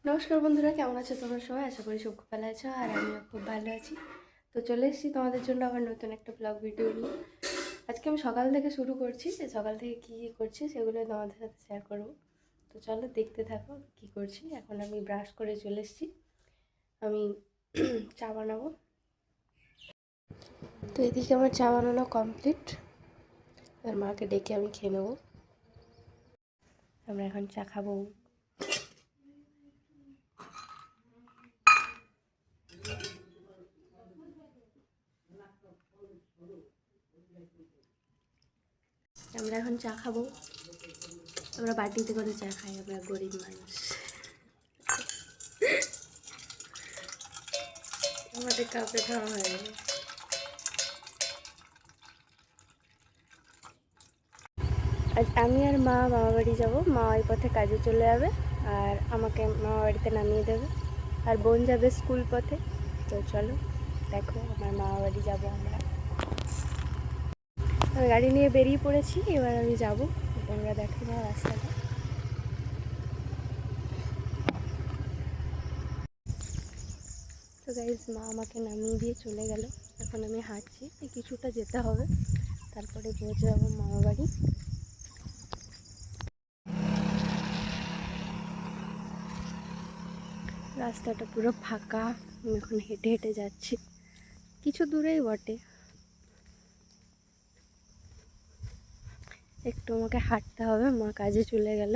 নমস্কার বন্ধুরা, কেমন আছো তোমরা সবাই? আশা করি সব খুব ভালো আছো আর আমিও খুব ভালো আছি। তো চলে এসেছি তোমাদের জন্য আবার নতুন একটা ব্লগ ভিডিও নিয়ে। আজকে আমি সকাল থেকে শুরু করছি, যে সকাল থেকে কী কী করছি সেগুলো তোমাদের সাথে শেয়ার করব। তো চলো দেখতে থাকো কী করছি। এখন আমি ব্রাশ করে চলে এসেছি, আমি চা বানাবো। তো এদিকে আমার চা বানানো কমপ্লিট, আর মাকে ডেকে আমি খেয়ে নেবো। আমরা এখন চা খাবো। আমরা এখন চা খাবো। আমরা বাটিতে করে চা খাই, আমরা গরিব মানুষ, আমাদের কাপে খাওয়া হয় না। আজ আমি আর মা মামাবাড়ি যাব। মা ওই পথে কাজে চলে যাবে আর আমাকে মামাবাড়িতে নামিয়ে দেবে, আর বোন যাবে স্কুল পথে। তো চলো দেখো, আমার মামাবাড়ি যাবো আমরা। আমি গাড়ি নিয়ে বেরিয়ে পড়েছি, এবার আমি যাব। তোমরা দেখো না রাস্তাটা। তো গাইজ, মা আমাকে নামিয়ে দিয়ে চলে গেল। এখন আমি হাঁটছি, কিছুটা যেতে হবে, তারপরে পৌঁছে যাবো মামাবাড়ি। রাস্তাটা পুরো ফাঁকা, আমি এখন হেঁটে হেঁটে যাচ্ছি, কিছু দূরেই বটে, একটু আমাকে হাঁটতে হবে। মা কাজে চলে গেল।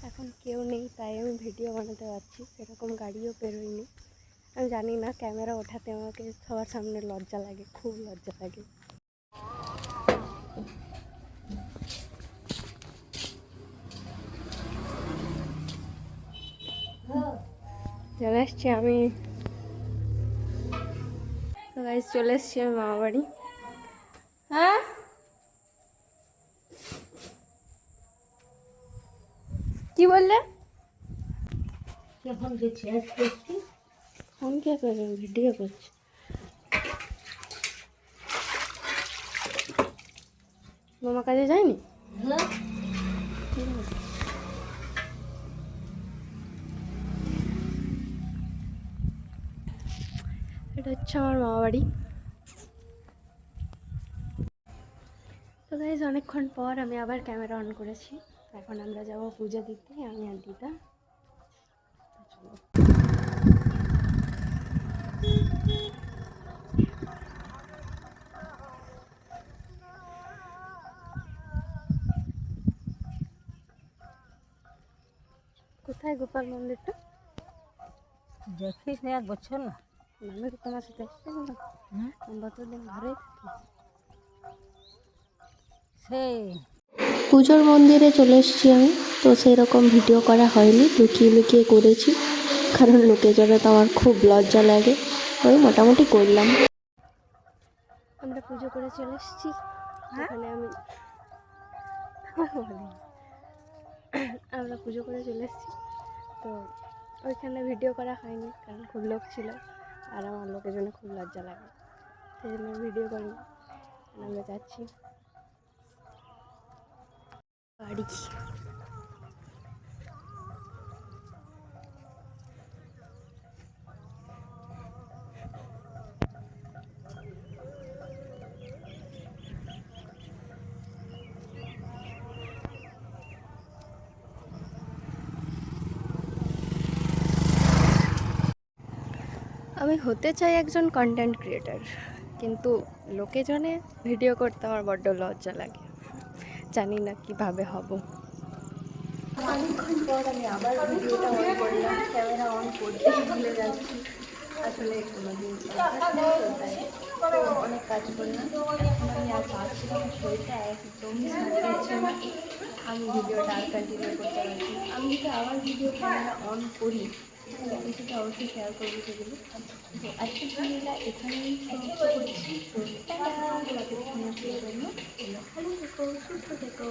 এখন কেউ নেই, তাই আমি ভিডিও বানাতে পারছি, সেরকম গাড়িও বেরোয়নি। আমি জানি না, ক্যামেরা ওঠাতে আমাকে সবার সামনে লজ্জা লাগে, খুব লজ্জা লাগে। চলে এসছি আমি। তো গাইস, চলে এসছি আমি মামাবাড়ি। হ্যাঁ, কি বললে? ফোন কে করবে? ভিডিও করছি। মামা কাজে যায়নি? এটা হচ্ছে আমার মামাবাড়ি। তো গাইস, অনেকক্ষণ পর আমি আবার ক্যামেরা অন করেছি। এখন আমরা যাব পুজো দিতে, আমি আর দিদা। চলো। কোথায় গোপাল মন্দিরটা? দেখিস না, এক বছর না আমি তো তোমার সাথে এসছি না, আমরা তো দিন ঘরেই থাকি। সেই পুজোর মন্দিরে চলে এসেছি আমি। তো সেই রকম ভিডিও করা হয়নি, লুকিয়ে লুকিয়ে করেছি, কারণ লোকে যাবে তো আমার খুব লজ্জা লাগে। ওই মোটামুটি করলাম। আমরা পুজো করে চলে এসেছি। এখানে আমরা পুজো করে চলে এসেছি। তো ওইখানে ভিডিও করা হয়নি, কারণ খুব লোক ছিল, আর আমার লোকের জন্য খুব লজ্জা লাগে, সেই জন্য ভিডিও করিনি। আমরা যাচ্ছি বাড়ি। আমি হতে চাই একজন কন্টেন্ট ক্রিয়েটার, কিন্তু লোকে জনে ভিডিও করতে আমার বড্ড লজ্জা লাগে, জানি না কিভাবে হব। অনেকক্ষণ পর আমি আবার ভিডিওটা অন করলাম, ক্যামেরা অন করতেই ভুলে যাচ্ছি। আসলে কোনোদিন তো অনেক কাজ করলাম, এখন আমি আর পারছি না, আমার শরীরটা একদমই সাথ দিচ্ছে না। আমি ভিডিওটা আর কন্টিনিউ করতে পারছি। আমি যদি আবার ভিডিও ক্যামেরা অন করি, তাহলে সেটা অবশ্যই শেয়ার করবো সেগুলো। তো আজকের ভিডিওটা এখানেই সমাপ্ত করছি। তো টাটা, জন্য ভালো থেকো, সুস্থ থেকো।